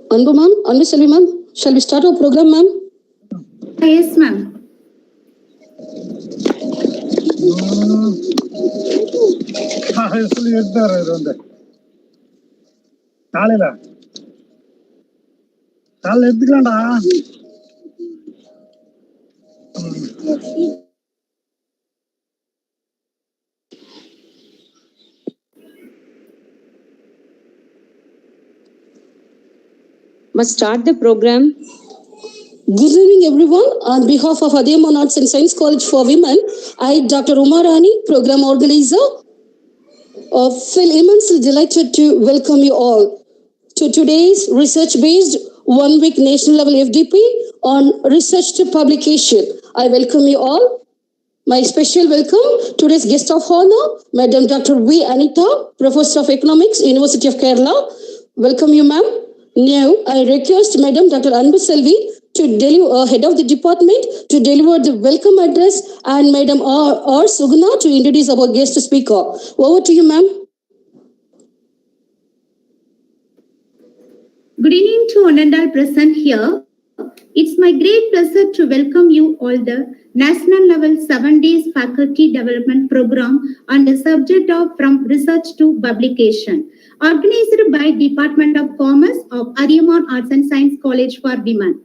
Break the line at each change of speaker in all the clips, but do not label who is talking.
Anbu ma'am, Anbu Selvi ma'am, shall we start our program, ma'am?
Yes, ma'am.
Must start the program.
Good evening, everyone. On behalf of Adiyaman Arts and Science College for Women, I, Dr. Uma Rani, program organizer, feel immensely delighted to welcome you all to today's research-based one-week national-level FDP on research to publication. I welcome you all. My special welcome today's guest of honor, Madam Dr. V. Anita, Professor of Economics, University of Kerala. Welcome you, ma'am. Now, I request Madam Dr. Anbu Selvi to deliver, head of the department, to deliver the welcome address, and Madam R. Suguna to introduce our guest speaker. Over to you, ma'am.
Good evening to one and all present here. It's my great pleasure to welcome you all the National Level 7 Days Faculty Development Program on the subject of From Research to Publication, organized by Department of Commerce of Adiyaman Arts and Science College for Women.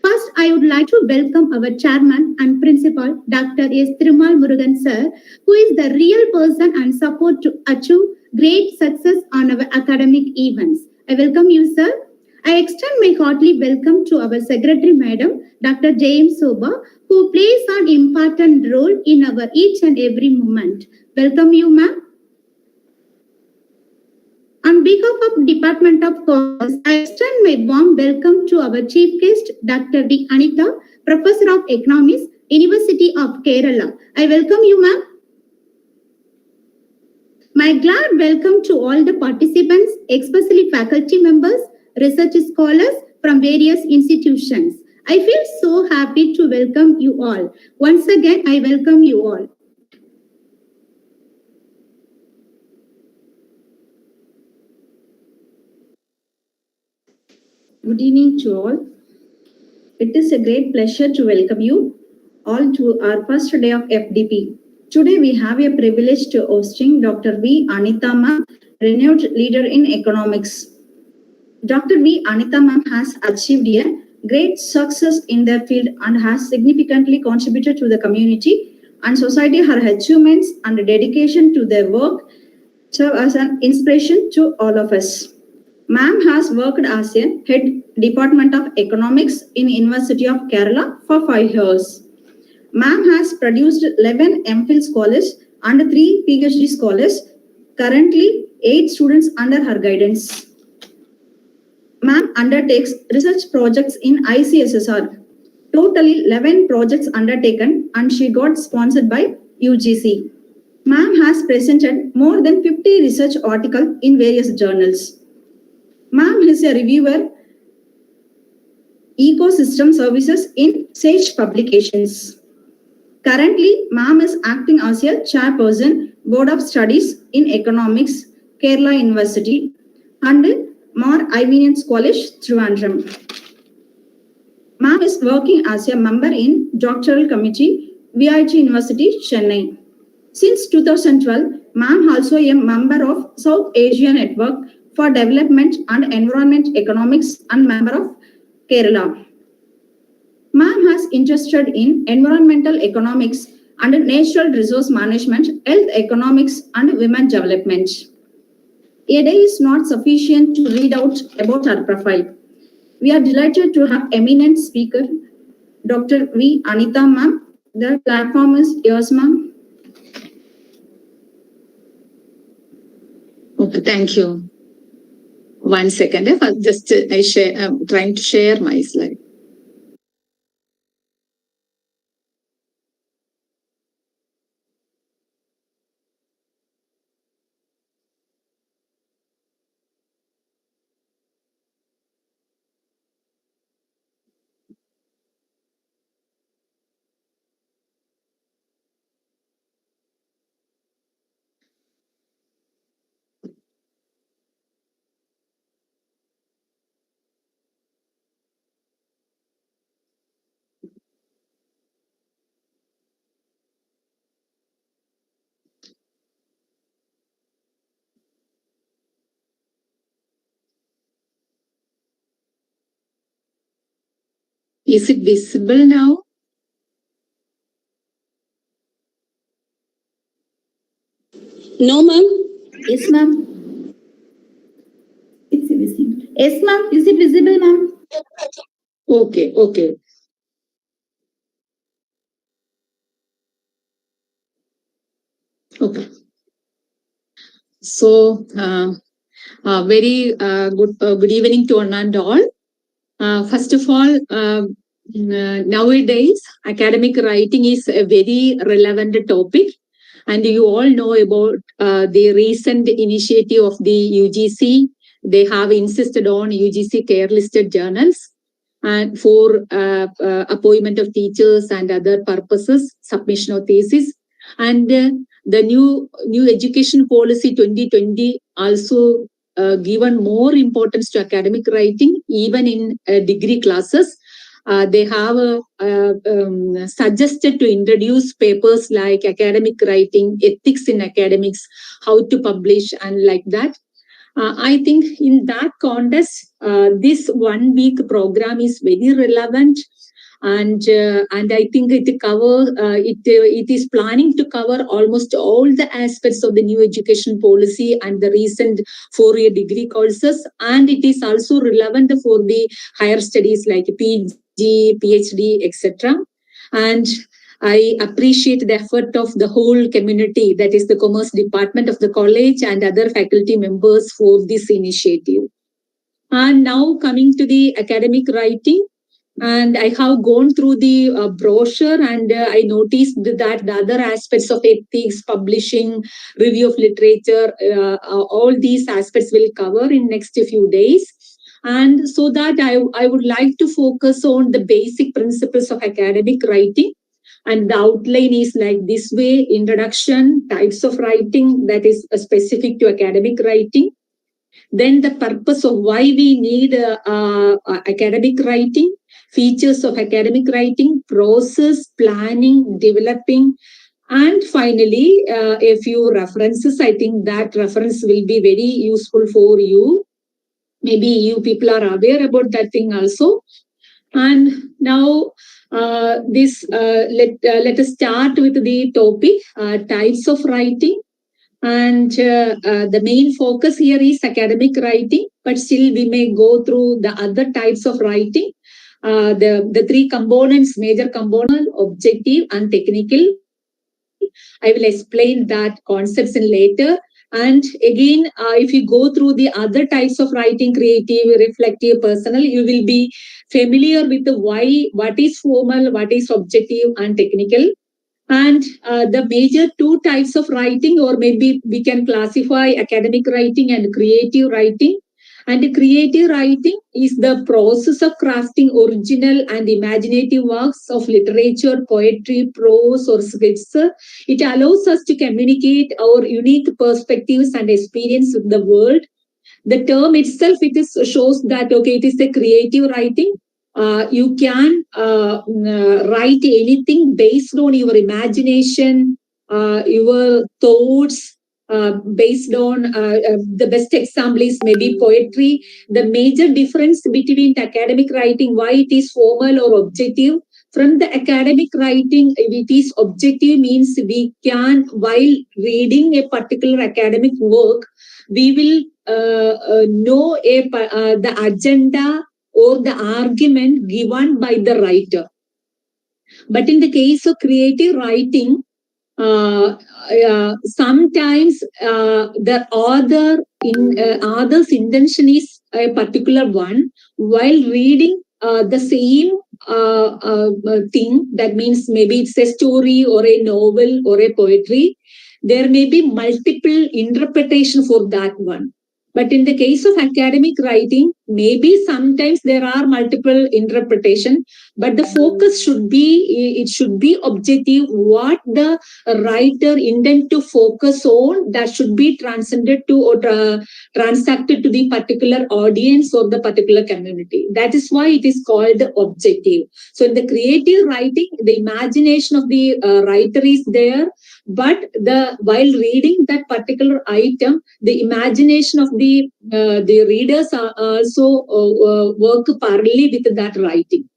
First, I would like to welcome our chairman and principal, Dr. S. Thirumal Murugan sir, who is the real person and support to achieve great success on our academic events. I welcome you, sir. I extend my hearty welcome to our secretary, madam, Dr. James Soba, who plays an important role in our each and every moment. Welcome you, ma'am. On behalf of Department of Commerce, I extend my warm welcome to our chief guest, Dr. V. Anita, Professor of Economics, University of Kerala. I welcome you, ma'am. My glad welcome to all the participants, especially faculty members, research scholars from various institutions. I feel so happy to welcome you all. Once again, I welcome you all.
Good evening to all. It is a great pleasure to welcome you all to our first day of FDP. Today we have a privilege to hosting Dr. V. Anita ma'am, renowned leader in economics. Dr. V. Anita ma'am has achieved a great success in their field and has significantly contributed to the community and society. Her achievements and dedication to their work serve as an inspiration to all of us. Ma'am has worked as a head Department of Economics in University of Kerala for 5 years. Ma'am has produced 11 MPhil scholars and 3 PhD scholars, currently 8 students under her guidance. Ma'am undertakes research projects in ICSSR. Totally 11 projects undertaken and she got sponsored by UGC. Ma'am has presented more than 50 research articles in various journals. Ma'am is a reviewer, ecosystem services in Sage Publications. Currently, Ma'am is acting as a chairperson, Board of Studies in Economics, Kerala University, and Mar Ivinians College, Trivandrum. Ma'am is working as a member in Doctoral Committee, VIT University, Chennai. Since 2012, Ma'am also a member of South Asia Network for Development and Environment Economics and member of Kerala. Ma'am has interested in environmental economics and natural resource management, health economics and women development. A day is not sufficient to read out about her profile. We are delighted to have eminent speaker, Dr. V. Anita ma'am. The platform is yours, ma'am.
Okay, thank you. 1 second. I'm trying to share my slide. Is it visible now?
No, ma'am.
Yes, ma'am. It's visible. Yes, ma'am. Is it visible, ma'am?
Okay, okay. Okay. So, very good evening to one and all. First of all, nowadays, academic writing is a very relevant topic. And you all know about the recent initiative of the UGC. They have insisted on UGC care listed journals and for appointment of teachers and other purposes, submission of thesis. And the new education policy 2020 also given more importance to academic writing, even in degree classes. They have suggested to introduce papers like academic writing, ethics in academics, how to publish, and like that. I think in that context, this 1 week program is very relevant. And I think it is planning to cover almost all the aspects of the new education policy and the recent 4-year degree courses, and it is also relevant for the higher studies like PG, PhD, etc. And I appreciate the effort of the whole community, that is the Commerce Department of the college and other faculty members for this initiative. And now coming to the academic writing, and I have gone through the brochure, and I noticed that the other aspects of ethics, publishing, review of literature, all these aspects will cover in next few days. And so that I would like to focus on the basic principles of academic writing. And the outline is like this way: introduction, types of writing that is specific to academic writing. Then the purpose of why we need academic writing, features of academic writing, process, planning, developing, and finally, a few references. I think that reference will be very useful for you. Maybe you people are aware about that thing also. And now, let us start with the topic, types of writing. And the main focus here is academic writing, but still we may go through the other types of writing. The three components, major component, objective and technical. I will explain that concepts in later. And again, if you go through the other types of writing, creative, reflective, personal, you will be familiar with the why, what is formal, what is objective and technical. And the major two types of writing, or maybe we can classify academic writing and creative writing. And creative writing is the process of crafting original and imaginative works of literature, poetry, prose, or scripts. It allows us to communicate our unique perspectives and experience with the world. The term itself, shows that, okay, it is a creative writing. You can write anything based on your imagination, your thoughts, based on the best example is maybe poetry. The major difference between academic writing, why it is formal or objective. From the academic writing, if it is objective, means we can, while reading a particular academic work, we will know the agenda or the argument given by the writer. But in the case of creative writing, sometimes the author's intention is a particular one. While reading the same thing, that means maybe it's a story or a novel or a poetry, there may be multiple interpretation for that one. But in the case of academic writing, maybe sometimes there are multiple interpretation, but the focus should be objective. What the writer intend to focus on, that should be transcended to or transacted to the particular audience or the particular community. That is why it is called objective. So in the creative writing, the imagination of the writer is there, but while reading that particular item, the imagination of the readers are also work parallelly with that writing.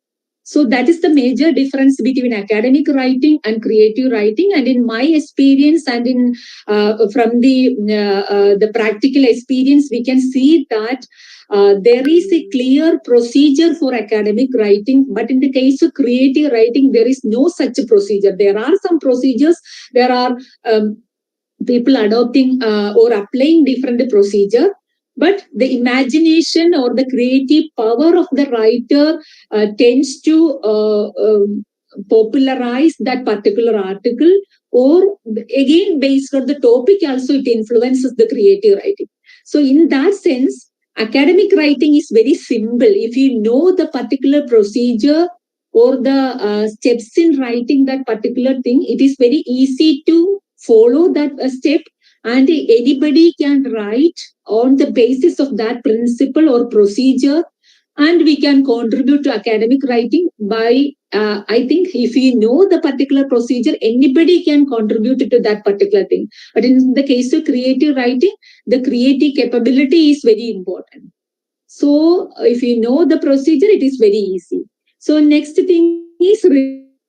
So that is the major difference between academic writing and creative writing. And in my experience and in from the practical experience, we can see that there is a clear procedure for academic writing, but in the case of creative writing, there is no such procedure. There are some procedures. There are people adopting or applying different procedure, but the imagination or the creative power of the writer tends to popularize that particular article, or again based on the topic also it influences the creative writing. So in that sense, academic writing is very simple. If you know the particular procedure or the steps in writing that particular thing, it is very easy to follow that step, and anybody can write on the basis of that principle or procedure, and we can contribute to academic writing by I think if you know the particular procedure, anybody can contribute to that particular thing. But in the case of creative writing, the creative capability is very important. So if you know the procedure, it is very easy. So next thing is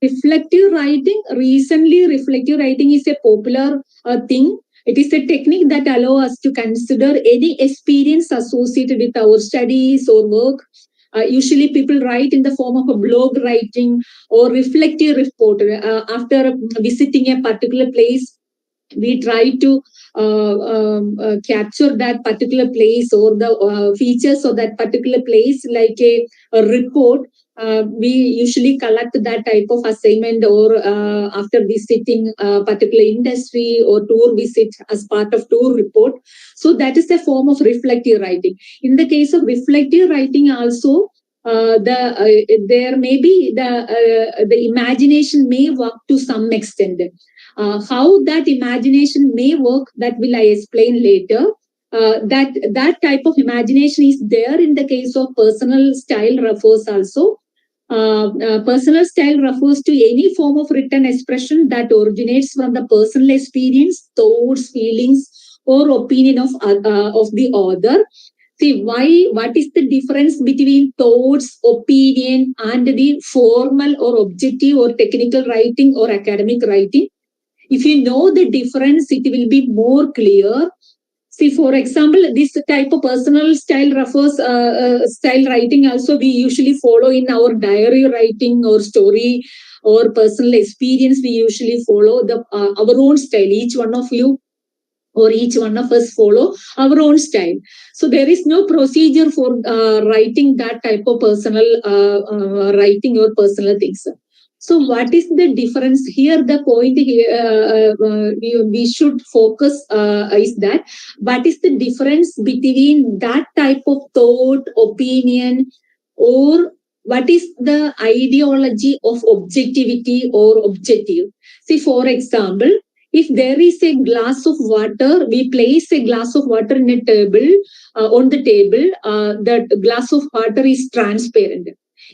reflective writing. Recently, reflective writing is a popular thing. It is a technique that allows us to consider any experience associated with our studies or work. Usually people write in the form of a blog writing or reflective report. After visiting a particular place, we try to capture that particular place or the features of that particular place like a report. We usually collect that type of assignment or after visiting a particular industry or tour visit as part of tour report. So that is a form of reflective writing. In the case of reflective writing also, there may be the imagination may work to some extent. How that imagination may work, that will I explain later. That type of imagination is there in the case of personal style refers also. Personal style refers to any form of written expression that originates from the personal experience, thoughts, feelings, or opinion of the author. See, what is the difference between thoughts, opinion, and the formal or objective or technical writing or academic writing? If you know the difference, it will be more clear. See, for example, this type of personal style refers style writing also we usually follow in our diary writing or story or personal experience. We usually follow our own style. Each one of you or each one of us follow our own style. So there is no procedure for writing that type of personal writing or personal things. So what is the difference here? The point here we should focus is that what is the difference between that type of thought, opinion, or what is the ideology of objectivity or objective? See, for example, if there is a glass of water, we place a glass of water in a table, on the table, that glass of water is transparent.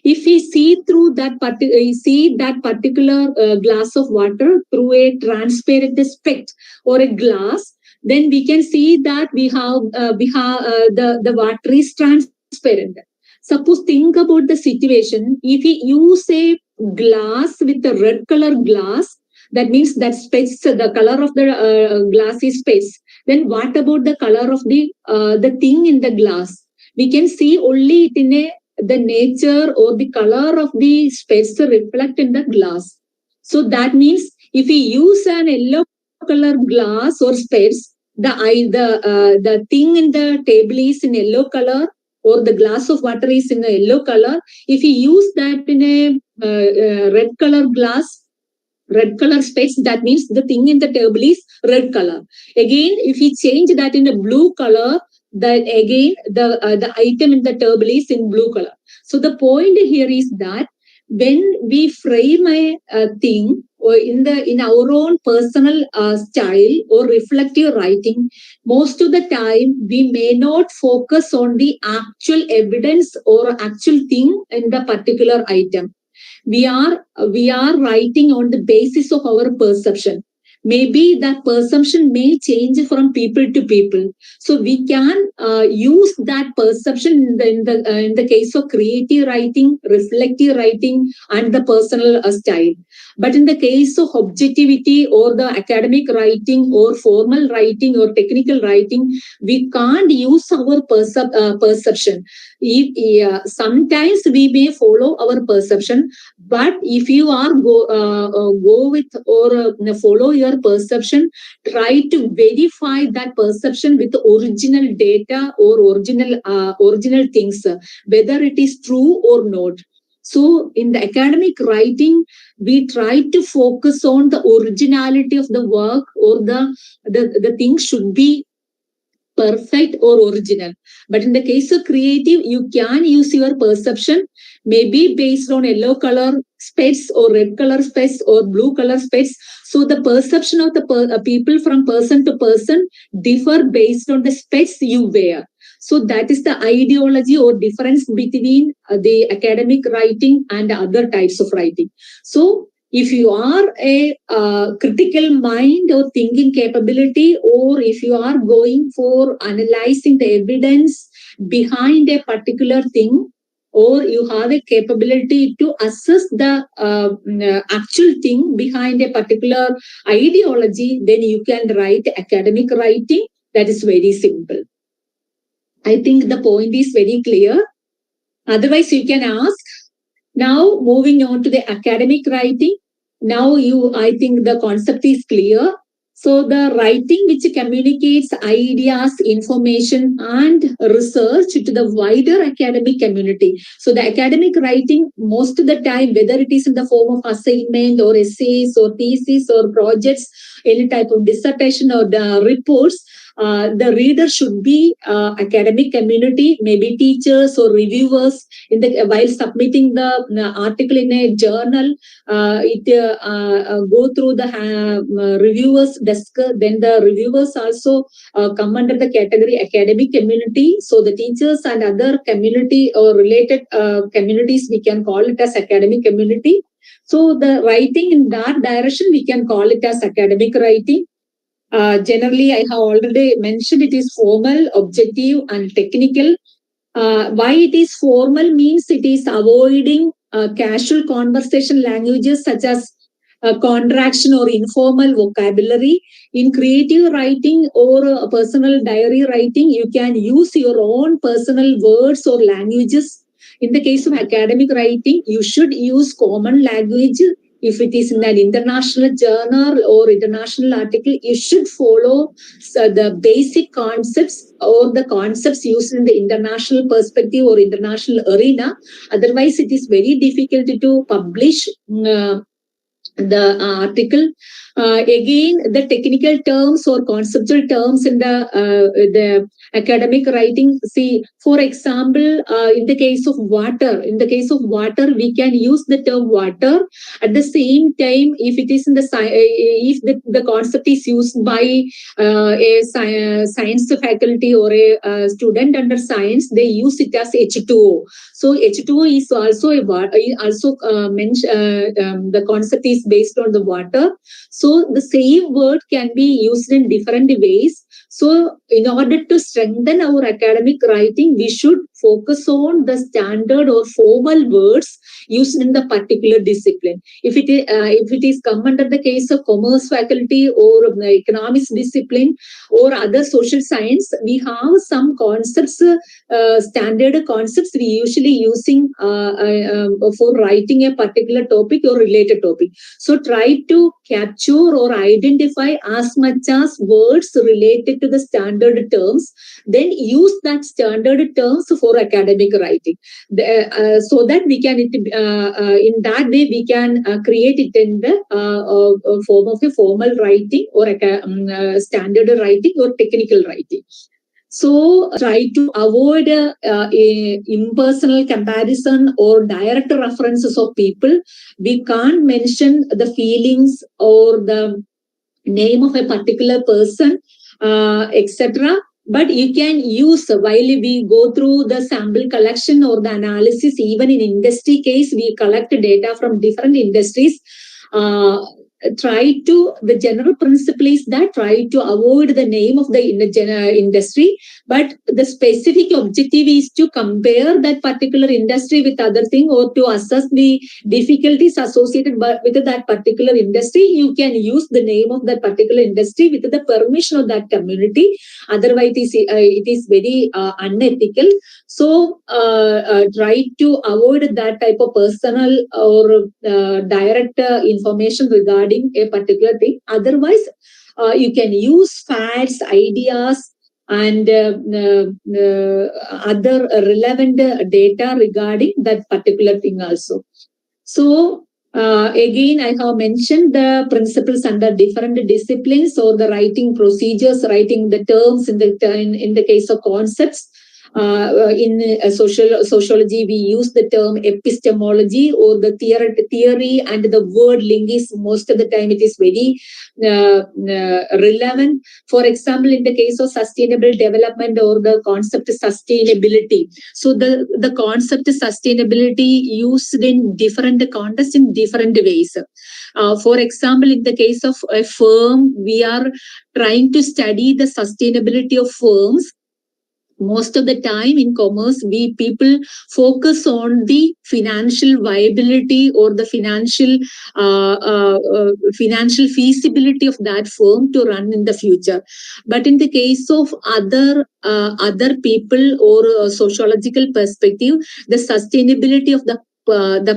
If we see through that particular glass of water through a transparent speck or a glass, then we can see that we have the water is transparent. Suppose think about the situation. If we use a glass with a red color glass, that means that space, the color of the glass is space. Then what about the color of the thing in the glass? We can see only it in the nature or the color of the space reflect in the glass. So that means if we use an yellow color glass or space, the thing in the table is in yellow color or the glass of water is in a yellow color. If we use that in a red color glass, red color space, that means the thing in the table is red color. Again, if we change that in a blue color, that again the item in the table is in blue color. So the point here is that when we frame a thing or in our own personal style or reflective writing, most of the time we may not focus on the actual evidence or actual thing in the particular item. We are writing on the basis of our perception. maybe that perception may change from people to people. So we can use that perception in the case of creative writing, reflective writing, and the personal style. But in the case of objectivity or the academic writing or formal writing or technical writing, we can't use our perception. Sometimes we may follow our perception, but if you are go with or follow your perception, try to verify that perception with original data or original things, whether it is true or not. So in the academic writing, we try to focus on the originality of the work, or the things should be perfect or original. But in the case of creative, you can use your perception, maybe based on yellow color specs or red color specs or blue color specs. So the perception of the people from person to person differ based on the specs you wear. So that is the ideology or difference between the academic writing and other types of writing. So if you are a critical mind or thinking capability, or if you are going for analyzing the evidence behind a particular thing, or you have a capability to assess the actual thing behind a particular ideology, then you can write academic writing. That is very simple. I think the point is very clear. Otherwise, you can ask. Now, moving on to the academic writing. Now, I think the concept is clear. So, the writing which communicates ideas, information, and research to the wider academic community. So, the academic writing, most of the time, whether it is in the form of assignment or essays or thesis or projects, any type of dissertation or the reports, the reader should be academic community, maybe teachers or reviewers. While submitting the article in a journal, go through the reviewers desk. Then the reviewers also come under the category academic community. So the teachers and other community or related communities, we can call it as academic community. So the writing in that direction, we can call it as academic writing. Generally, I have already mentioned it is formal, objective, and technical. Why it is formal means it is avoiding casual conversation languages such as contraction or informal vocabulary. In creative writing or personal diary writing, you can use your own personal words or languages. In the case of academic writing, you should use common language. If it is in an international journal or international article, you should follow the basic concepts or the concepts used in the international perspective or international arena. Otherwise, it is very difficult to publish the article. Again, the technical terms or conceptual terms in the academic writing. See, for example, in the case of water, we can use the term water. At the same time, if it is in if the concept is used by a science faculty or a student under science, they use it as H2O. So H2O is also the concept is based on the water. So the same word can be used in different ways. So in order to strengthen our academic writing, we should focus on the standard or formal words used in the particular discipline. If it is come under the case of commerce faculty or economics discipline or other social science, we have some concepts, standard concepts we usually using for writing a particular topic or related topic. So try to capture or identify as much as words related to the standard terms, then use that standard terms for academic writing, so that we can in that way we can create it in the form of a formal writing or standard writing or technical writing. So try to avoid a impersonal comparison or direct references of people. We can't mention the feelings or the name of a particular person, etc. But you can use, while we go through the sample collection or the analysis, even in industry case, we collect data from different industries. the general principle is that try to avoid the name of the industry, but the specific objective is to compare that particular industry with other thing, or to assess the difficulties associated with that particular industry. You can use the name of that particular industry with the permission of that community. Otherwise, it is very unethical. So try to avoid that type of personal or direct information regarding a particular thing. Otherwise, you can use facts, ideas, and other relevant data regarding that particular thing also. So again, I have mentioned the principles under different disciplines, or the writing procedures, writing the terms in the case of concepts. In sociology, we use the term epistemology, or the theory, and the word link is most of the time it is very relevant. For example, in the case of sustainable development, or the concept sustainability, so the concept sustainability used in different contexts in different ways. For example, in the case of a firm, we are trying to study the sustainability of firms. Most of the time in commerce, people focus on the financial viability, or the financial feasibility of that firm to run in the future. But in the case of other people, or sociological perspective, the sustainability of the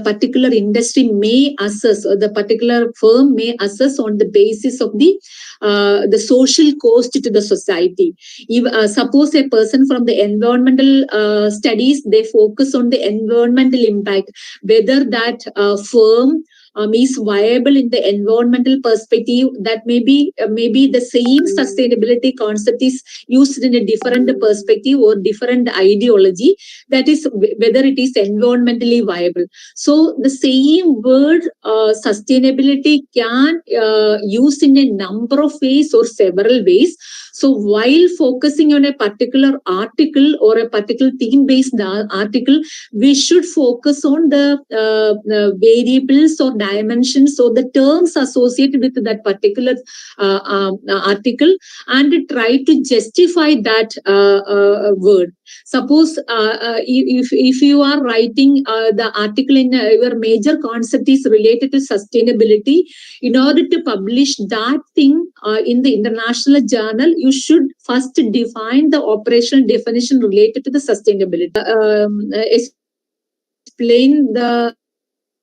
particular industry may assess, or the particular firm may assess on the basis of the social cost to the society. If, suppose a person from the environmental studies, they focus on the environmental impact, whether that firm is viable in the environmental perspective. That maybe the same sustainability concept is used in a different perspective or different ideology, that is whether it is environmentally viable. So the same word sustainability can use in a number of ways or several ways. So while focusing on a particular article or a particular theme-based article, we should focus on the variables or dimensions or the terms associated with that particular article, and try to justify that word. Suppose if you are writing the article in your major concept is related to sustainability, in order to publish that thing in the international journal, you should first define the operational definition related to the sustainability. Explain the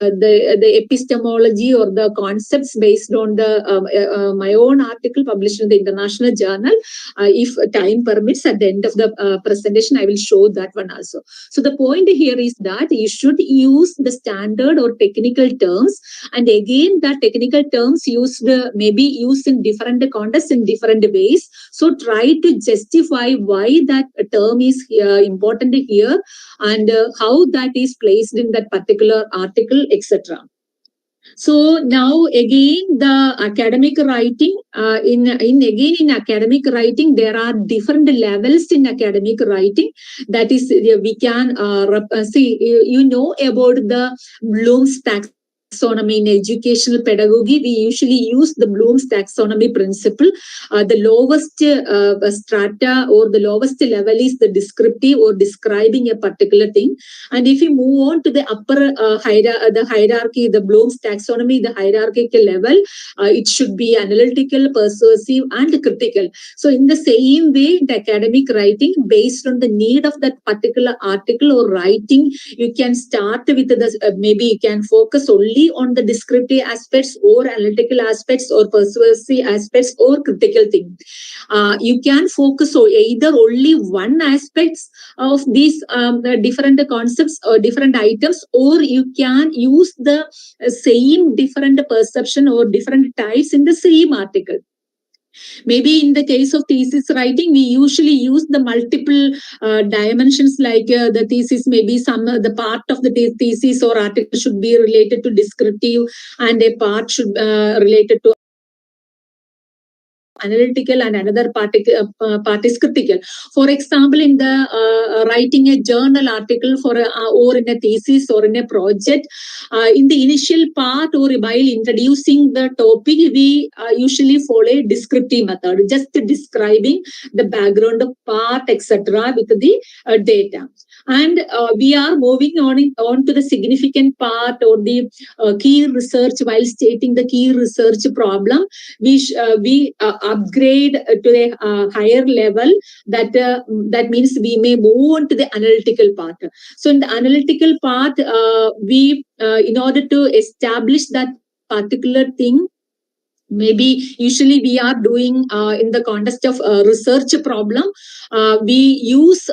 epistemology or the concepts based on the my own article published in the international journal. If time permits, at the end of the presentation, I will show that one also. So the point here is that you should use the standard or technical terms, and again, that technical terms used maybe used in different contexts in different ways. So try to justify why that term is important here, and how that is placed in that particular article, etc. So now again, the academic writing, in academic writing, there are different levels in academic writing. That is, we can see, you know about the Bloom's taxonomy in educational pedagogy. We usually use the Bloom's taxonomy principle. The lowest strata or the lowest level is the descriptive or describing a particular thing. And if you move on to the upper the hierarchy, the Bloom's taxonomy, the hierarchical level, it should be analytical, persuasive, and critical. So in the same way, the academic writing, based on the need of that particular article or writing, you can start with the maybe you can focus only on the descriptive aspects or analytical aspects or persuasive aspects or critical thing. You can focus on either only one aspects of these different concepts or different items, or you can use the same different perception or different types in the same article. Maybe in the case of thesis writing, we usually use the multiple dimensions, like the thesis, maybe the part of the thesis or article should be related to descriptive, and a part should related to analytical and another part is critical. For example, in the writing a journal article for or in a thesis or in a project, in the initial part or while introducing the topic, we usually follow a descriptive method, just describing the background part, etc., with the data. And we are moving on to the significant part or the key research. While stating the key research problem, we upgrade to a higher level. That means we may move on to the analytical part. So in the analytical part, we in order to establish that particular thing, maybe usually we are doing in the context of research problem, we use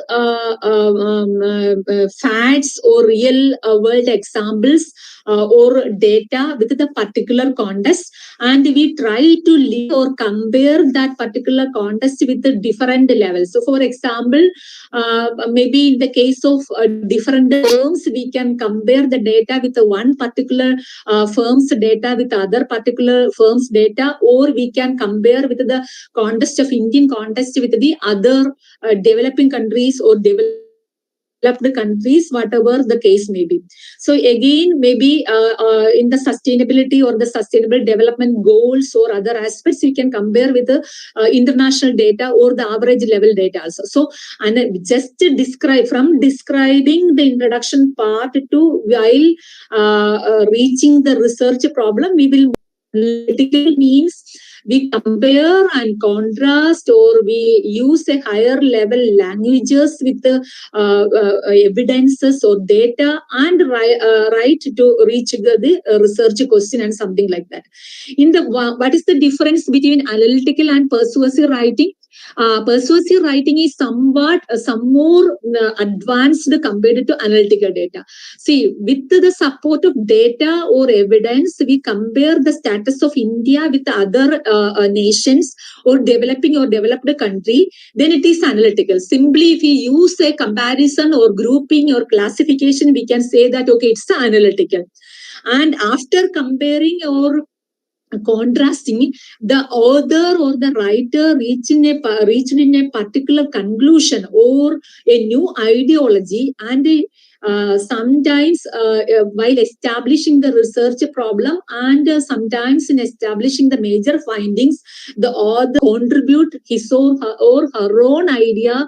facts or real world examples or data with the particular context, and we try to link or compare that particular context with the different levels. So for example, maybe in the case of different firms, we can compare the data with the one particular firm's data with other particular firm's data, or we can compare with the context of Indian context with the other developing countries or developed countries, whatever the case may be. So again, maybe in the sustainability or the sustainable development goals or other aspects, we can compare with the international data or the average level data also. So, and just to describing the introduction part to while reaching the research problem, we will analytical means we compare and contrast, or we use a higher level languages with the evidences or data and write to reach the research question and something like that. In the what is the difference between analytical and persuasive writing? Persuasive writing is somewhat some more advanced compared to analytical data. See, with the support of data or evidence, we compare the status of India with other nations or developing or developed country, then it is analytical. Simply, if we use a comparison or grouping or classification, we can say that, okay, it's analytical. And after comparing or contrasting, the author or the writer reached in a particular conclusion or a new ideology, and sometimes while establishing the research problem and sometimes in establishing the major findings, the author contribute his or her own idea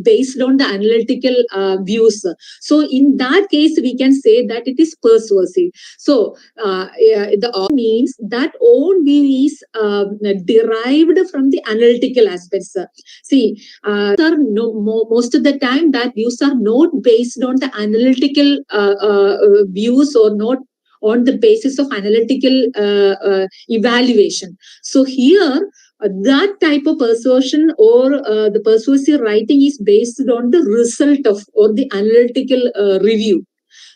based on the analytical views. So in that case, we can say that it is persuasive. So the author means that own view is derived from the analytical aspects. See, most of the time that views are not based on the analytical views or not on the basis of analytical evaluation. So here, that type of persuasion or the persuasive writing is based on the result of or the analytical review.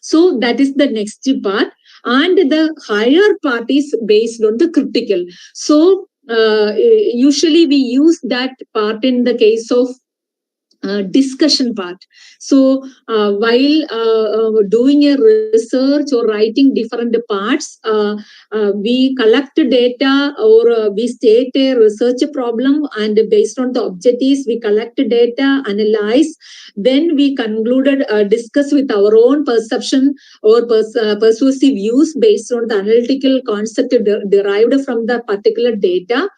So that is the next part. And the higher part is based on the critical. So usually we use that part in the case of discussion part. So while doing a research or writing different parts, we collect data or we state a research problem, and based on the objectives, we collect data, analyze, then we concluded, discuss with our own perception or persuasive views based on the analytical concept derived from the particular data,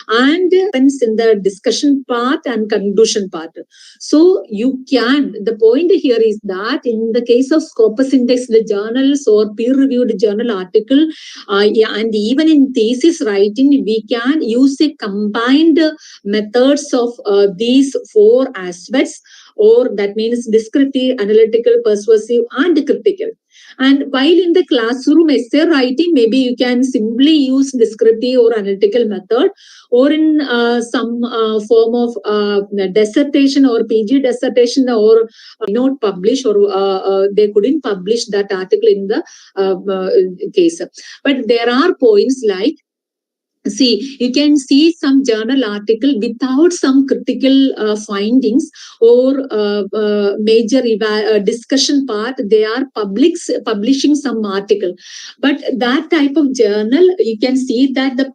and depends in the discussion part and conclusion part. So you can, the point here is that in the case of Scopus indexed journals or peer-reviewed journal article, and even in thesis writing, we can use a combined methods of these four aspects, or that means descriptive, analytical, persuasive, and critical. And while in the classroom essay writing, maybe you can simply use descriptive or analytical method, or in some form of dissertation or PG dissertation, or not publish, or they couldn't publish that article in the case. But there are points like, See, you can see some journal article without some critical findings or major discussion part. They are publishing some article, but that type of journal, you can see that the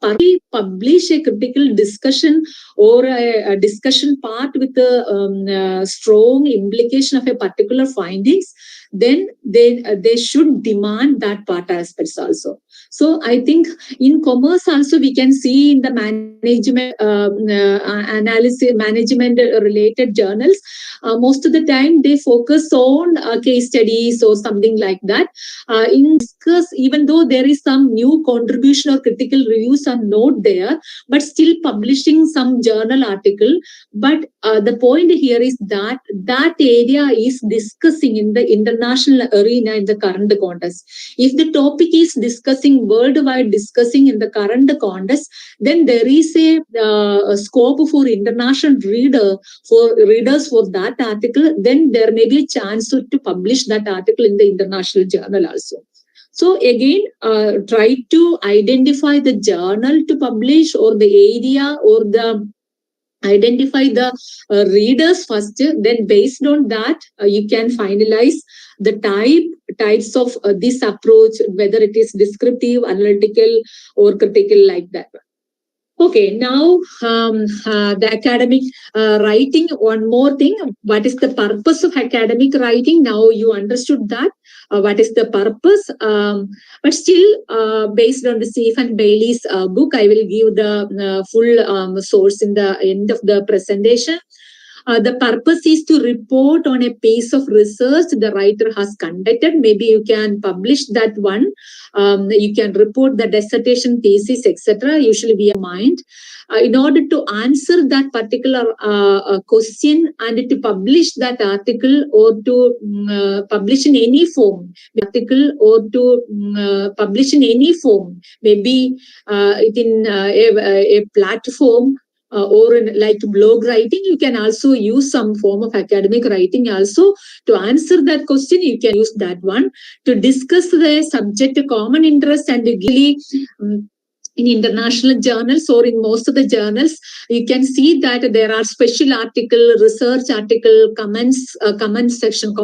publish a critical discussion or a discussion part with a strong implication of a particular findings, then they should demand that part aspects also. So I think in commerce also we can see in the management analysis, management related journals, most of the time they focus on case studies or something like that. In discuss, even though there is some new contribution or critical reviews are not there, but still publishing some journal article. But the point here is that that area is discussing in the international arena in the current context. If the topic is discussing worldwide, discussing in the current context, then there is a scope for international readers for that article. Then there may be a chance to publish that article in the international journal also. So again, try to identify the journal to publish or the area or the identify the readers first. Then based on that, you can finalize the types of this approach, whether it is descriptive, analytical, or critical, like that. Okay, now the academic writing. One more thing, what is the purpose of academic writing? Now you understood that. What is the purpose? But still, based on the Seif and Bailey's book, I will give the full source in the end of the presentation. The purpose is to report on a piece of research the writer has conducted. Maybe you can publish that one. You can report the dissertation, thesis, etc. Usually we have mind. In order to answer that particular question and to publish that article or to publish in any form, maybe it in a platform, or like blog writing, you can also use some form of academic writing also. To answer that question, you can use that one. To discuss the subject of common interest and really in international journals or in most of the journals, you can see that there are special article, research article, comment section,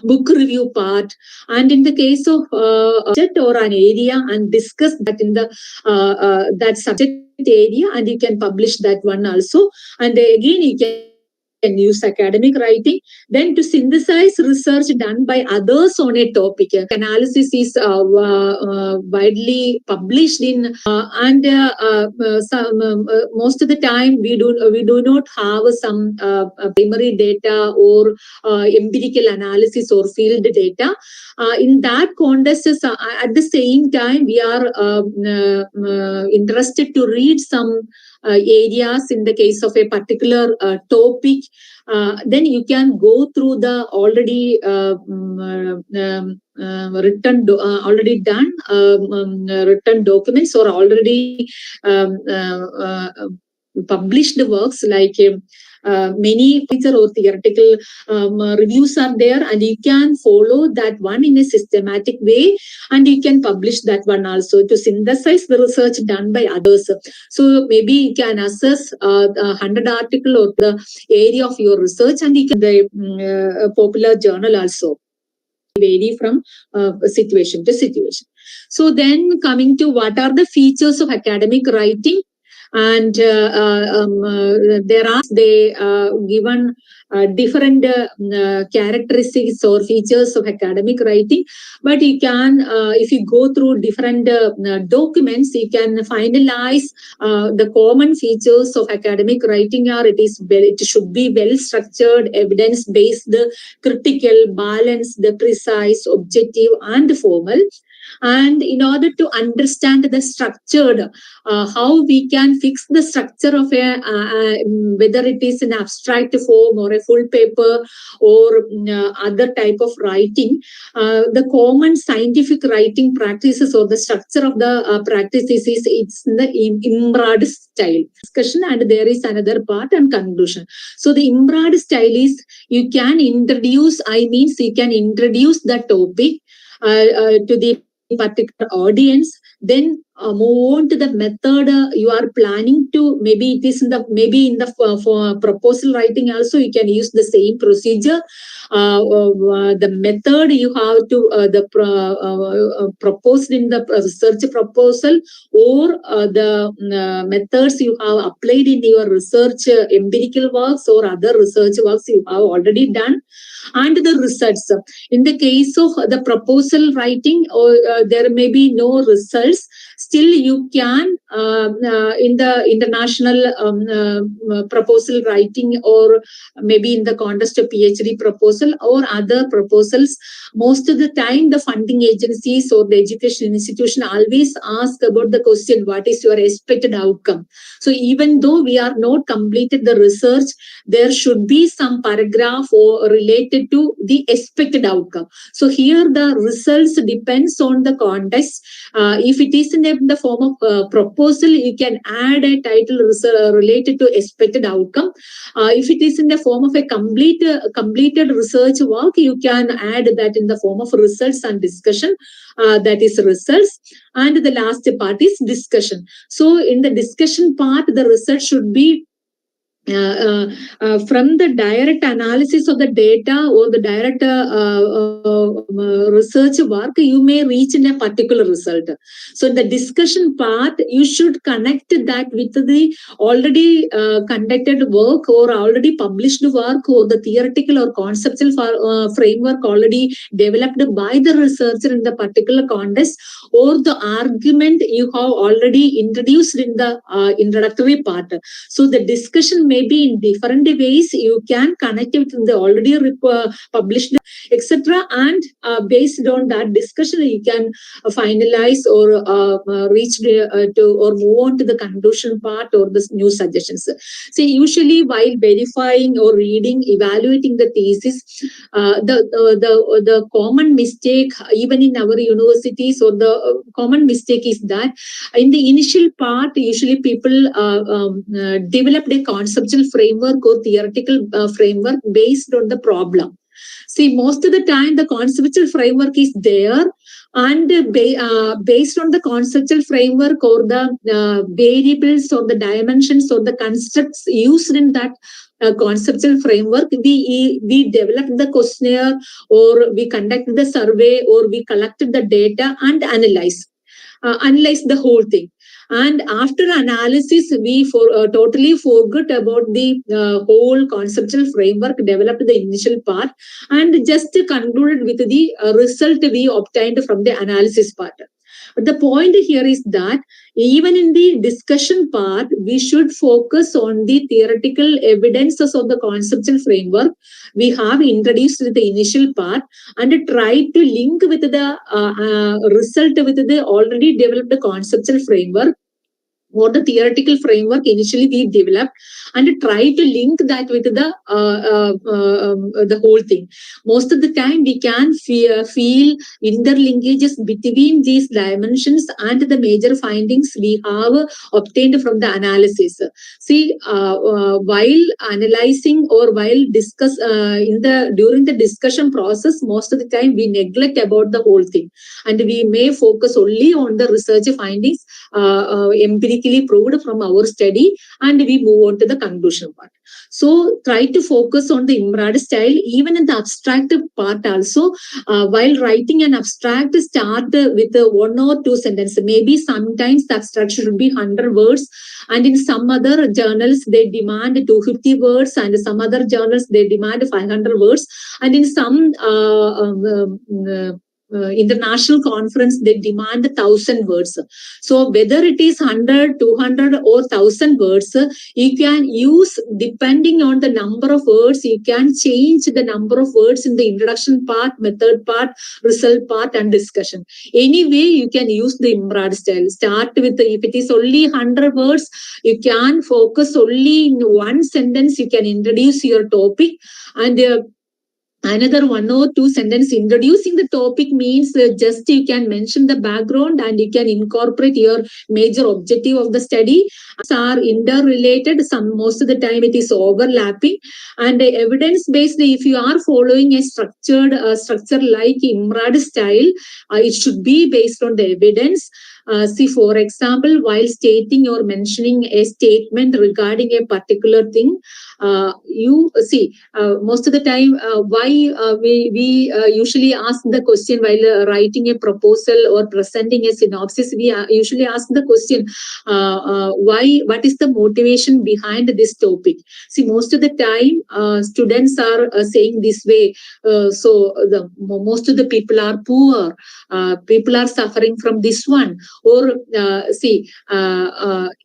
book review part. And in the case of subject or an area, and discuss that in the that subject area, and you can publish that one also. And again, you can use academic writing. Then to synthesize research done by others on a topic. Analysis is widely published in and most of the time we do not have some primary data or empirical analysis or field data. In that context, at the same time, we are interested to read some areas in the case of a particular topic. Then you can go through the already written documents or already published works, like many feature or theoretical reviews are there, and you can follow that one in a systematic way, and you can publish that one also to synthesize the research done by others. So maybe you can assess 100 article or the area of your research, and you can the popular journal also. Vary from situation to situation. So then coming to what are the features of academic writing, and they given different characteristics or features of academic writing. But you can, if you go through different documents, you can finalize the common features of academic writing are it should be well structured, evidence based, critical, balanced, precise, objective, and formal. And in order to understand the structured, how we can fix the structure of a whether it is an abstract form or a full paper or other type of writing, the common scientific writing practices or the structure of the practices is it's the Imbrad style discussion, and there is another part and conclusion. So the Imbrad style is you can introduce the topic to the particular audience, then move on to the method you are planning to. Maybe it is in the for proposal writing also you can use the same procedure. The method you have to proposed in the research proposal, or the methods you have applied in your research empirical works or other research works you have already done, and the results. In the case of the proposal writing, or there may be no results, still you can in the international proposal writing, or maybe in the context of PhD proposal or other proposals, most of the time the funding agencies or the education institution always ask about the question, what is your expected outcome? So even though we are not completed the research, there should be some paragraph or related to the expected outcome. So here the results depends on the context. If it is in the form of proposal, you can add a title related to expected outcome. If it is in the form of a completed research work, you can add that in the form of results and discussion. That is results. And the last part is discussion. So in the discussion part, the result should be from the direct analysis of the data or the direct research work, you may reach in a particular result. So in the discussion part, you should connect that with the already conducted work or already published work, or the theoretical or conceptual framework already developed by the researcher in the particular context, or the argument you have already introduced in the introductory part. So the discussion may be in different ways. You can connect it with the already published, etc. And based on that discussion, you can finalize or reach to or move on to the conclusion part or the new suggestions. So usually while verifying or reading, evaluating the thesis, the common mistake, even in our universities, or the common mistake is that in the initial part, usually people developed a conceptual framework or theoretical framework based on the problem. See, most of the time the conceptual framework is there, and based on the conceptual framework or the variables or the dimensions or the constructs used in that conceptual framework, we developed the questionnaire, or we conducted the survey, or we collected the data and analyze the whole thing. And after analysis, we totally forgot about the whole conceptual framework, developed the initial part, and just concluded with the result we obtained from the analysis part. But the point here is that even in the discussion part, we should focus on the theoretical evidences of the conceptual framework we have introduced in the initial part, and try to link with the result with the already developed conceptual framework or the theoretical framework initially we developed, and try to link that with the whole thing. Most of the time we can feel interlinkages between these dimensions and the major findings we have obtained from the analysis. See, while analyzing or while during the discussion process, most of the time we neglect about the whole thing, and we may focus only on the research findings empirically proved from our study, and we move on to the conclusion part. So try to focus on the IMRAD style, even in the abstract part also. While writing an abstract, start with 1 or 2 sentences. Maybe sometimes the abstract should be 100 words, and in some other journals they demand 250 words, and some other journals they demand 500 words, and in some international conference they demand 1,000 words. So whether it is 100, 200 or 1,000 words, you can use, depending on the number of words, you can change the number of words in the introduction part, method part, result part and discussion. Anyway, you can use the IMRAD style. Start with if it is only 100 words, you can focus only in one sentence, you can introduce your topic, and another 1 or 2 sentences introducing the topic means just you can mention the background and you can incorporate your major objective of the study. Are interrelated, most of the time it is overlapping, and evidence based, if you are following a structure like IMRAD style, it should be based on the evidence. See, for example, while stating or mentioning a statement regarding a particular thing, you see, most of the time, why we usually ask the question while writing a proposal or presenting a synopsis, we usually ask the question, why, what is the motivation behind this topic? See, most of the time, students are saying this way, so most of the people are poor, people are suffering from this one, or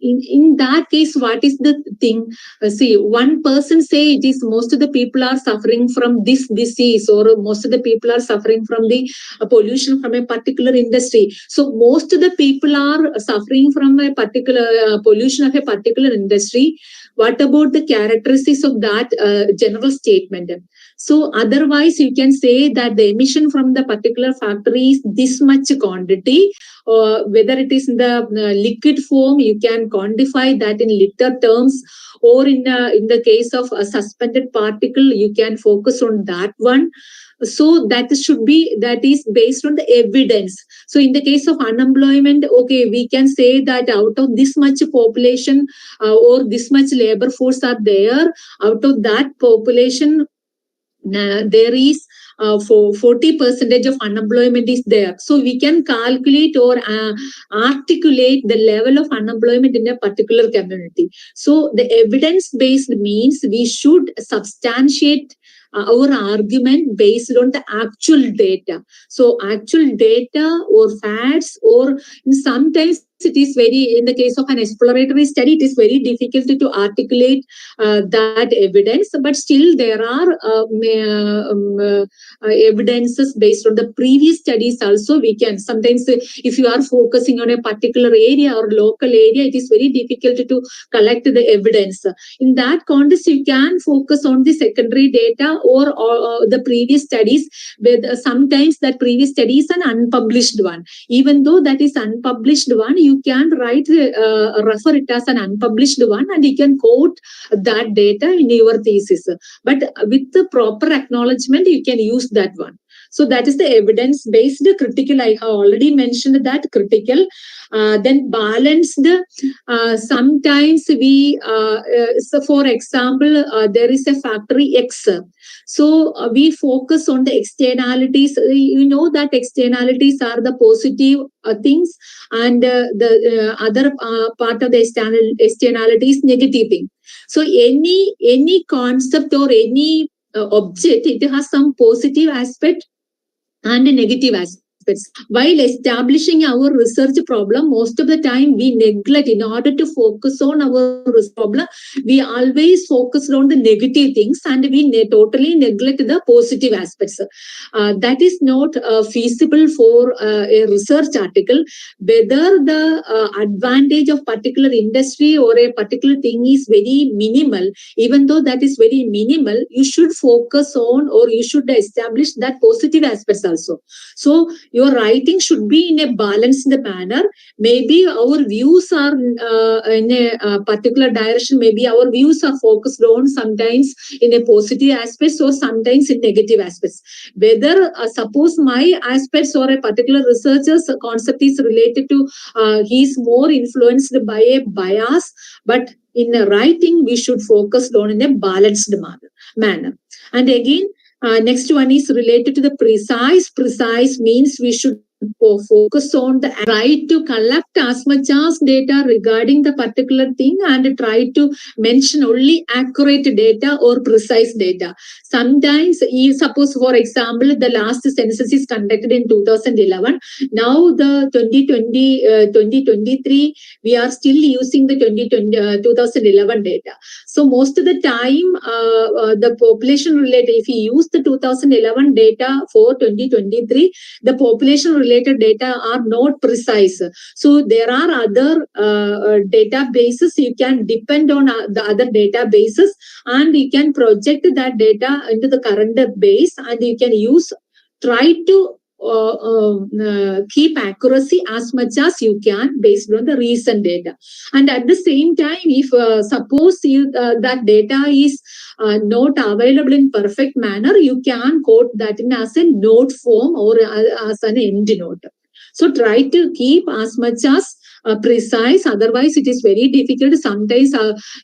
in that case, what is the thing? See, one person say it is most of the people are suffering from this disease, or most of the people are suffering from the pollution from a particular industry. So most of the people are suffering from a particular pollution of a particular industry. What about the characteristics of that general statement? So otherwise, you can say that the emission from the particular factory is this much quantity. Whether it is in the liquid form, you can quantify that in liter terms, or in the case of a suspended particle, you can focus on that one. So that is based on the evidence. So in the case of unemployment, okay, we can say that out of this much population or this much labor force are there, out of that population, there is for 40% of unemployment is there. So we can calculate or articulate the level of unemployment in a particular community. So the evidence-based means we should substantiate our argument based on the actual data. So actual data or facts, or sometimes it is very, in the case of an exploratory study, it is very difficult to articulate that evidence, but still there are evidences based on the previous studies also. We can sometimes, if you are focusing on a particular area or local area, it is very difficult to collect the evidence. In that context, you can focus on the secondary data or the previous studies, with sometimes that previous study is an unpublished one. Even though that is unpublished one, you can refer it as an unpublished one, and you can quote that data in your thesis. But with the proper acknowledgement, you can use that one. So that is the evidence-based critical. I have already mentioned that critical. Then balanced. Sometimes we, so for example, there is a factory X. So we focus on the externalities. You know that externalities are the positive things, and the other part of the externality is negative thing. So any concept or any object, it has some positive aspect and a negative aspects. While establishing our research problem, most of the time we neglect, in order to focus on our research problem, we always focus on the negative things, and we totally neglect the positive aspects. That is not feasible for a research article. Whether the advantage of particular industry or a particular thing is very minimal, even though that is very minimal, you should focus on, or you should establish that positive aspects also. So your writing should be in a balanced manner. Maybe our views are in a particular direction. Maybe our views are focused on sometimes in a positive aspects or sometimes in negative aspects. Whether suppose my aspects or a particular researcher's concept is related to, he is more influenced by a bias, but in a writing we should focus on in a balanced manner. And again, next one is related to the precise. Precise means we should focus on the try to collect as much as data regarding the particular thing, and try to mention only accurate data or precise data. Sometimes, suppose for example, the last census is conducted in 2011. Now the 2023, we are still using the 2011 data. So most of the time, the population related, if you use the 2011 data for 2023, the population related data are not precise. So there are other databases. You can depend on the other databases, and you can project that data into the current base, and you can try to keep accuracy as much as you can based on the recent data. And at the same time, if suppose that data is not available in perfect manner, you can quote that in as a note form or as an end note. So try to keep as much as precise, otherwise it is very difficult. Sometimes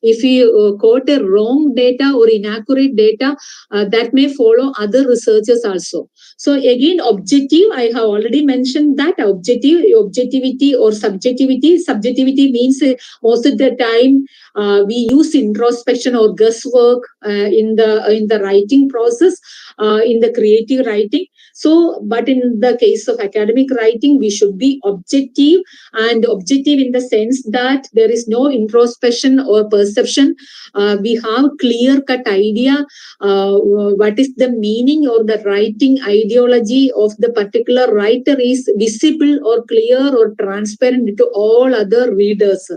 if you quote a wrong data or inaccurate data, that may follow other researchers also. So again, objective, I have already mentioned that objectivity or subjectivity. Subjectivity means most of the time we use introspection or guesswork in the writing process, in the creative writing. So, but in the case of academic writing, we should be objective, and objective in the sense that there is no introspection or perception. We have clear-cut idea what is the meaning or the writing ideology of the particular writer is visible or clear or transparent to all other readers.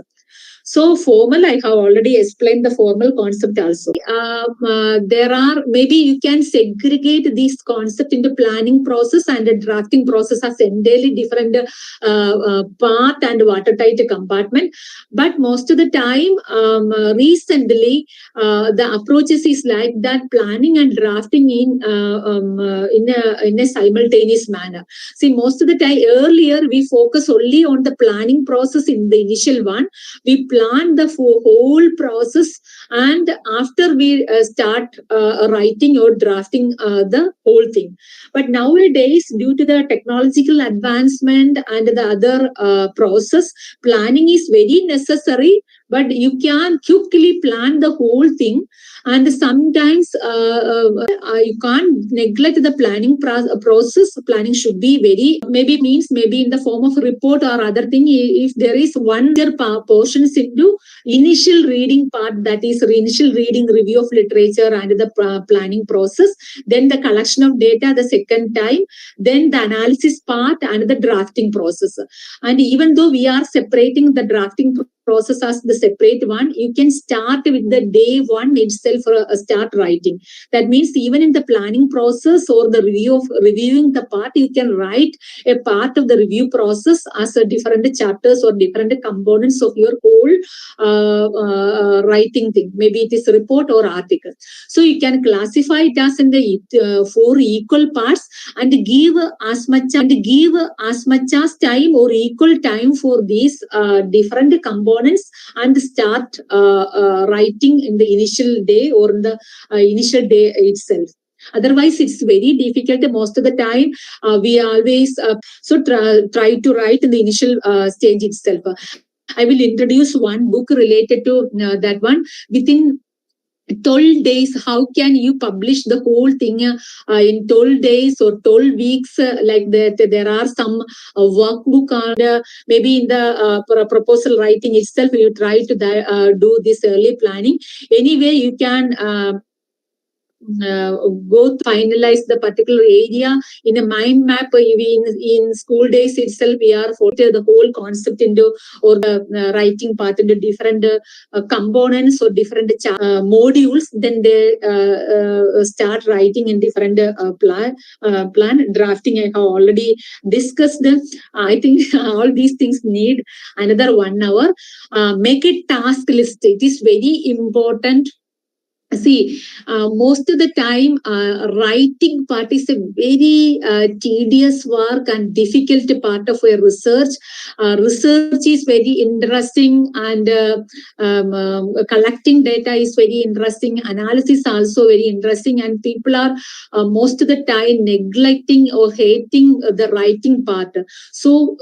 So formal, I have already explained the formal concept also. There are, maybe you can segregate these concepts into planning process and the drafting process as entirely different part and watertight compartment. But most of the time, recently, the approaches is like that, planning and drafting in a simultaneous manner. See, most of the time, earlier we focus only on the planning process in the initial one. We plan the whole process, and after we start writing or drafting the whole thing. But nowadays, due to the technological advancement and the other process, planning is very necessary, but you can quickly plan the whole thing. And sometimes you can't neglect the planning process. Planning should be very, maybe in the form of a report or other thing. If there is one portions into initial reading part, that is initial reading, review of literature and the planning process, then the collection of data the second time, then the analysis part and the drafting process. And even though we are separating the drafting process as the separate one, you can start with the day one itself for start writing. That means even in the planning process or the reviewing the part, you can write a part of the review process as a different chapters or different components of your whole writing thing. Maybe it is a report or article. So you can classify it as in the 4 equal parts and give as much as time or equal time for these different components and start writing in the initial day or in the initial day itself. Otherwise, it's very difficult. Most of the time, we always try to write in the initial stage itself. I will introduce one book related to that one. Within 12 days, how can you publish the whole thing in 12 days or 12 weeks like that? There are some workbook and maybe in the proposal writing itself, you try to do this early planning. Anyway, you can go to finalize the particular area in a mind map. In school days itself, we are putting the whole concept into or the writing part into different components or different modules. Then they start writing in different plan drafting. I have already discussed. I think all these things need another 1 hour. Make a task list. It is very important. See, most of the time, writing part is a very tedious work and difficult part of a research. Research is very interesting and collecting data is very interesting. Analysis also very interesting, and people are most of the time neglecting or hating the writing part. So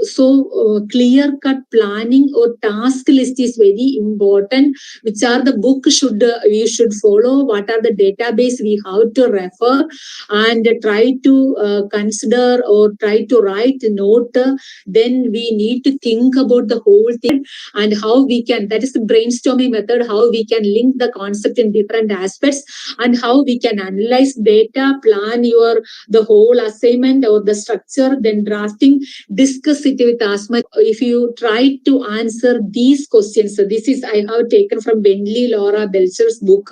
clear-cut planning or task list is very important. Which are the book we should follow? What are the database we have to refer and try to consider or try to write a note. Then we need to think about the whole thing and how we can, that is the brainstorming method, how we can link the concept in different aspects and how we can analyze data, plan the whole assignment or the structure, then drafting, discuss it with Asma. If you try to answer these questions, so this is I have taken from Bentley Laura Belcher's book.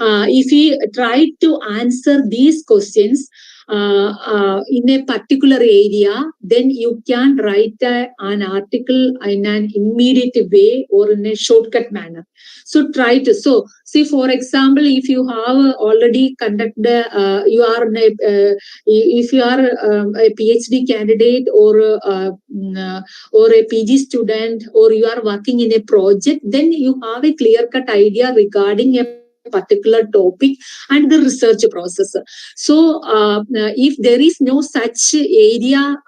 If you try to answer these questions, in a particular area, then you can write an article in an immediate way or in a shortcut manner. So try to. So see, for example, if you have already conducted, you are if you are a PhD candidate or a PG student, or you are working in a project, then you have a clear-cut idea regarding a particular topic and the research process. So if there is no such area,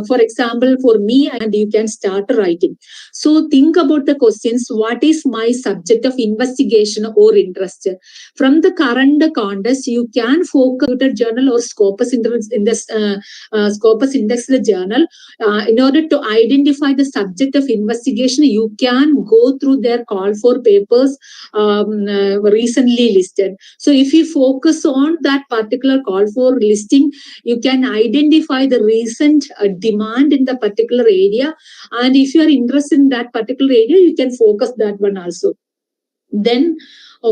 for example, for me, and you can start writing. So think about the questions. What is my subject of investigation or interest? From the current context, you can focus on a journal or Scopus Index journal. In order to identify the subject of investigation, you can go through their call for papers recently listed. So if you focus on that particular call for listing, you can identify the recent demand in the particular area. And if you are interested in that particular area, you can focus that one also. Then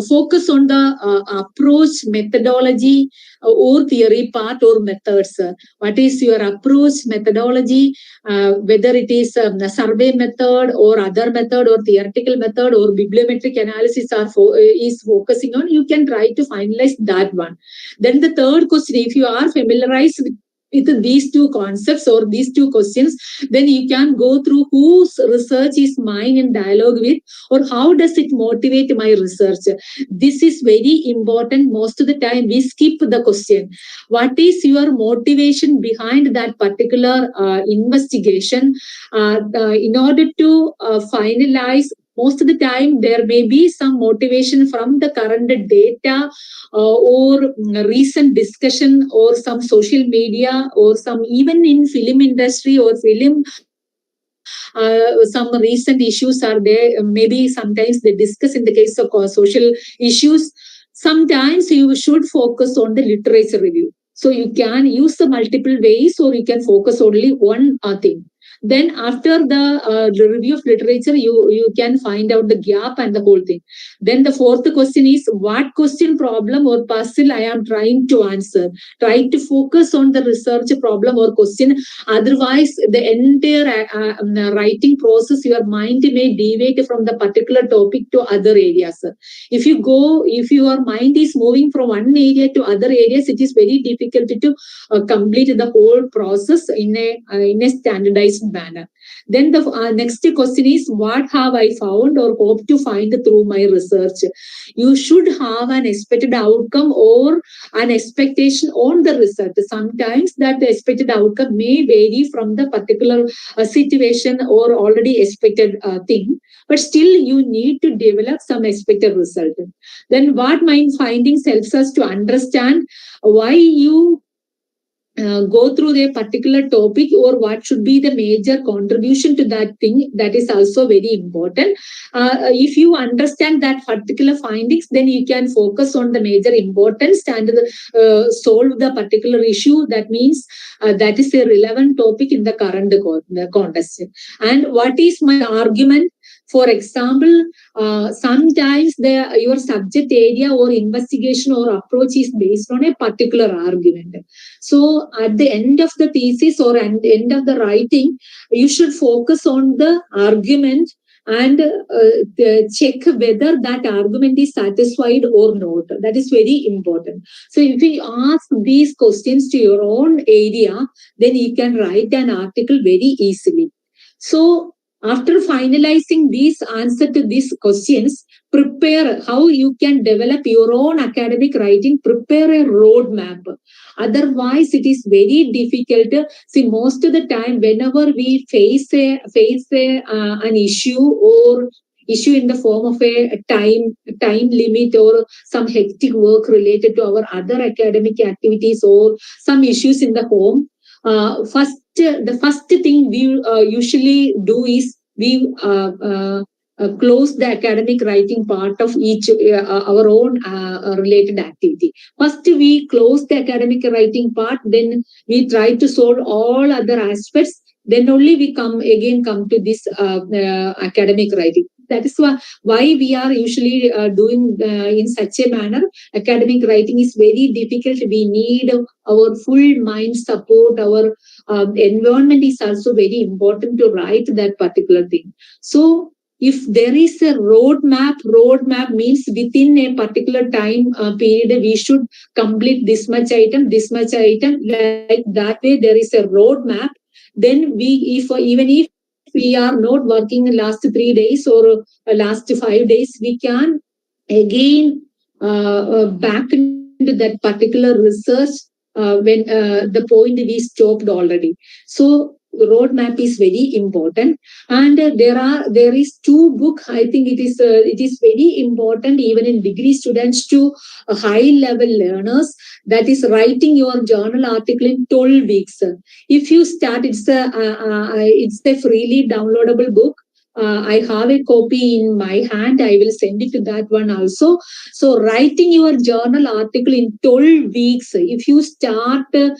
focus on the approach, methodology, or theory part or methods. What is your approach, methodology, whether it is a survey method or other method or theoretical method or bibliometric analysis is focusing on, you can try to finalize that one. Then the third question, if you are familiarized with these two concepts or these two questions, then you can go through whose research is mine in dialogue with, or how does it motivate my research. This is very important. Most of the time we skip the question. What is your motivation behind that particular investigation? In order to finalize, most of the time there may be some motivation from the current data or recent discussion or some social media or some even in film industry or film. Some recent issues are there. Maybe sometimes they discuss in the case of social issues. Sometimes you should focus on the literature review. So you can use the multiple ways, or you can focus only one thing. Then after the review of literature, you can find out the gap and the whole thing. Then the fourth question is, what question, problem or puzzle I am trying to answer. Try to focus on the research problem or question. Otherwise, the entire writing process, your mind may deviate from the particular topic to other areas. If your mind is moving from one area to other areas, it is very difficult to complete the whole process in a standardized manner. Then the next question is, what have I found or hope to find through my research? You should have an expected outcome or an expectation on the research. Sometimes that the expected outcome may vary from the particular situation or already expected thing, but still you need to develop some expected result. Then what my findings helps us to understand why you go through a particular topic or what should be the major contribution to that thing. That is also very important. If you understand that particular findings, then you can focus on the major importance and solve the particular issue. That means that is a relevant topic in the current context. And what is my argument? For example, sometimes your subject area or investigation or approach is based on a particular argument. So at the end of the thesis or at the end of the writing, you should focus on the argument and check whether that argument is satisfied or not. That is very important. So if you ask these questions to your own area, then you can write an article very easily. So after finalizing these answers to these questions, prepare how you can develop your own academic writing, prepare a roadmap. Otherwise, it is very difficult. See, most of the time, whenever we face an issue or issue in the form of a time limit or some hectic work related to our other academic activities or some issues in the home, the first thing we usually do is we close the academic writing part of each our own related activity. First, we close the academic writing part, then we try to solve all other aspects. Then only we come to this academic writing. that is why we are usually doing in such a manner. Academic writing is very difficult. We need our full mind support. Our environment is also very important to write that particular thing. So if there is a roadmap means within a particular time period, we should complete this much item, like that way there is a roadmap. Then even if we are not working the last 3 days or last 5 days, we can again back into that particular research when the point we stopped already. So roadmap is very important, and there is 2 book. I think it is very important even in degree students to high level learners. That is writing your journal article in 12 weeks. If you start, it's a freely downloadable book. I have a copy in my hand. I will send it to that one also. So writing your journal article in 12 weeks. If you start the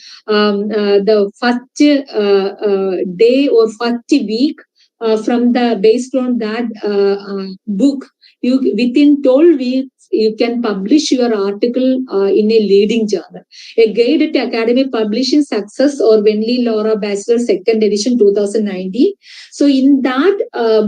first day or first week from based on that book, you within 12 weeks you can publish your article in a leading journal. A Guide to Academic Publishing Success, or Venley Laura Bachelor, 2nd edition, 2019. So in that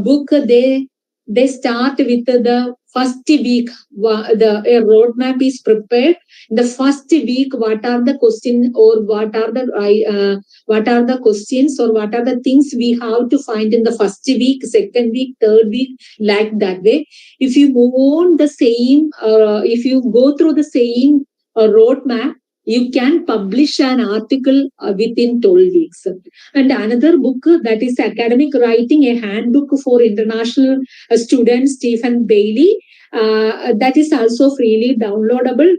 book, they start with the first week. A roadmap is prepared. The first week, what are the questions, or what are the questions, or what are the things we have to find in the first week, second week, third week, like that way. If you move on the same, if you go through the same roadmap, you can publish an article within 12 weeks. And another book, that is Academic Writing, a Handbook for International Students, Stephen Bailey, that is also freely downloadable,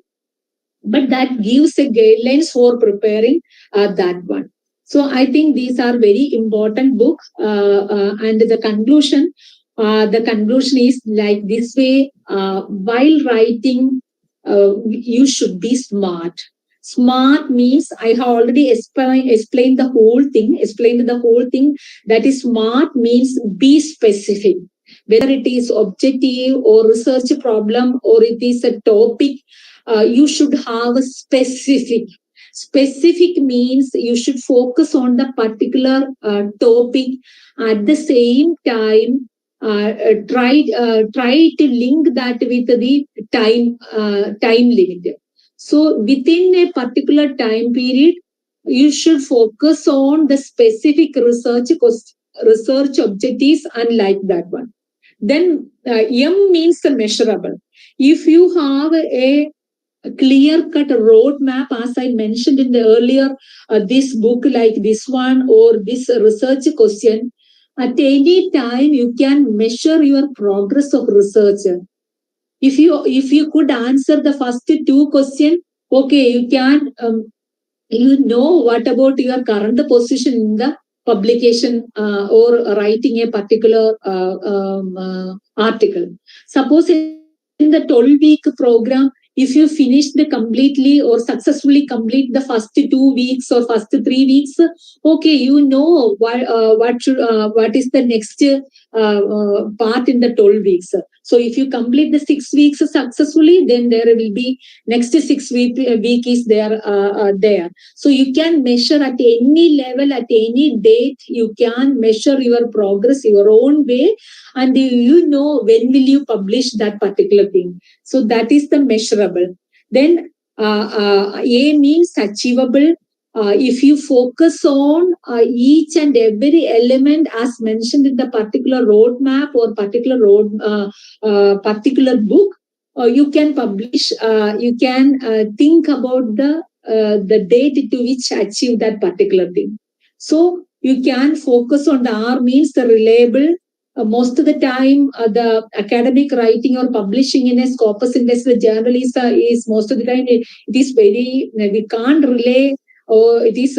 but that gives a guidelines for preparing that one. So I think these are very important books. And the conclusion is like this way: while writing, you should be smart. Smart means, I have already explained the whole thing. That is, smart means be specific. Whether it is objective or research problem, or it is a topic, you should have a specific. Specific means you should focus on the particular topic. At the same time, try to link that with the time limit. So within a particular time period, you should focus on the specific research objectives, and like that one. Then M means the measurable. If you have a clear-cut roadmap, as I mentioned in the earlier, this book like this one, or this research question, at any time you can measure your progress of research. If you could answer the first 2 questions, okay, you can what about your current position in the publication or writing a particular article. Suppose in the 12-week program, if you finish the completely or successfully complete the first 2 weeks or first 3 weeks, okay, you know what is the next part in the 12 weeks. So if you complete the 6 weeks successfully, then there will be next 6 week is there. So you can measure at any level, at any date, you can measure your progress your own way, and you know when will you publish that particular thing. So that is the measurable. Then A means achievable. If you focus on each and every element as mentioned in the particular roadmap or particular book, you can publish. You can think about the date to which achieve that particular thing. So you can focus on the R means the reliable. Most of the time, the academic writing or publishing in a Scopus Index journal is most of the time it is very, we can't relay, or it is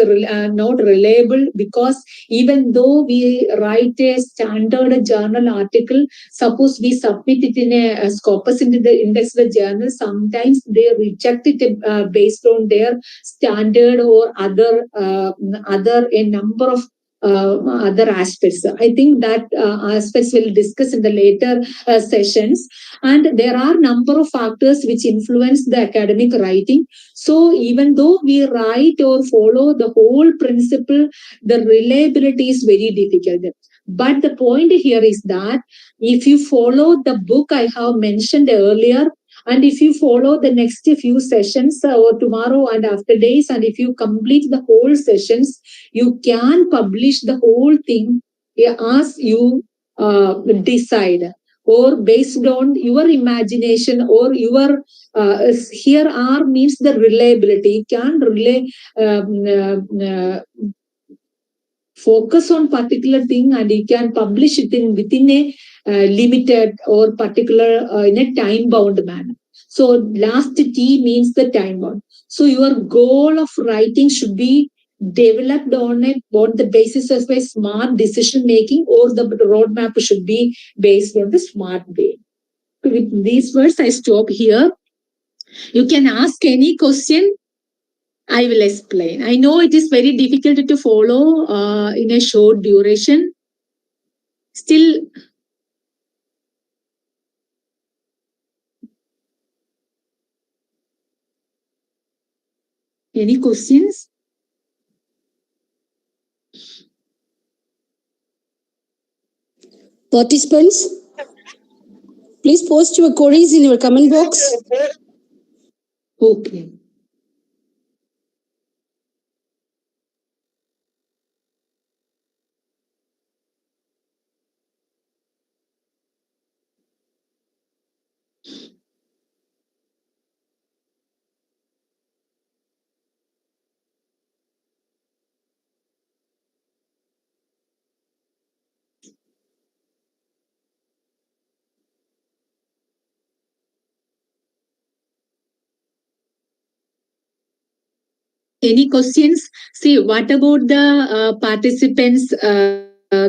not reliable, because even though we write a standard journal article, suppose we submit it in a Scopus Index journal, sometimes they reject it based on their standard or other a number of other aspects. I think that aspects we'll discuss in the later sessions. And there are number of factors which influence the academic writing. So even though we write or follow the whole principle, the reliability is very difficult. But the point here is that if you follow the book I have mentioned earlier, and if you follow the next few sessions or tomorrow and after days, and if you complete the whole sessions, you can publish the whole thing as you decide, or based on your imagination or your here are means the reliability. You can focus on particular thing and you can publish it within a limited or particular in a time bound manner. So last T means the time bound. So your goal of writing should be developed on the basis of a smart decision making, or the roadmap should be based on the smart way. With these words, I stop here. You can ask any question. I will explain. I know it is very difficult to follow in a short duration. Still, any questions?
Participants, please post your queries in your comment box.
Okay. Any questions? See, what about the participants'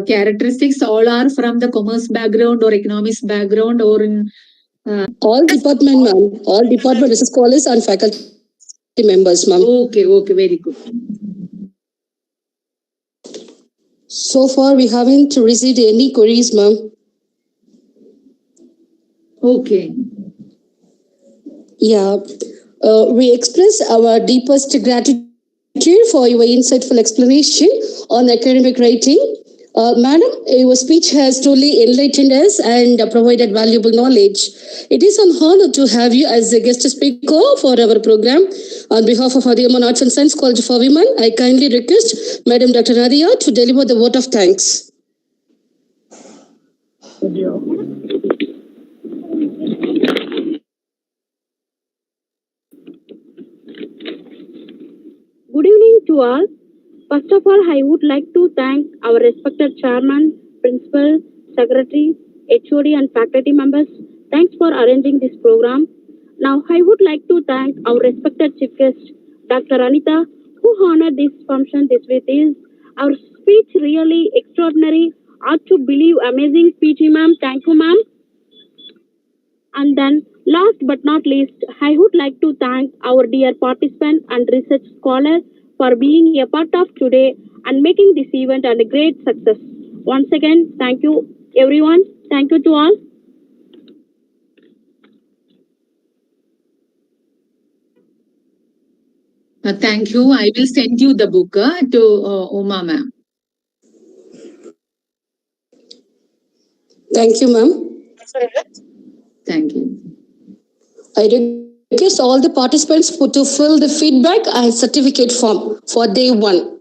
characteristics? All are from the commerce background or economics background, or in
all department, ma'am. All department research scholars and faculty members, ma'am.
Okay, very good.
So far, we haven't received any queries, ma'am.
Okay.
Yeah. We express our deepest gratitude for your insightful explanation on academic writing. Madam, your speech has truly enlightened us and provided valuable knowledge. It is an honor to have you as a guest speaker for our program. On behalf of Adiyaman Arts and Science College for Women, I kindly request Madam Dr. Nadia to deliver the vote of thanks.
Good evening to all. First of all, I would like to thank our respected chairman, principal, secretary, HOD and faculty members. Thanks for arranging this program. Now, I would like to thank our respected chief guest, Dr. Anita, who honored this function this with his. Our speech really extraordinary. Hard to believe, amazing speech, ma'am. Thank you, ma'am. And then, last but not least, I would like to thank our dear participants and research scholars for being a part of today and making this event a great success. Once again, thank you, everyone. Thank you to all.
Thank you. I will send you the book to Uma ma'am.
Thank you, ma'am.
Thank you.
I request all the participants to fill the feedback and certificate form for day 1.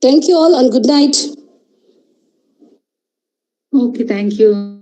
Thank you all and good night.
Okay, thank you.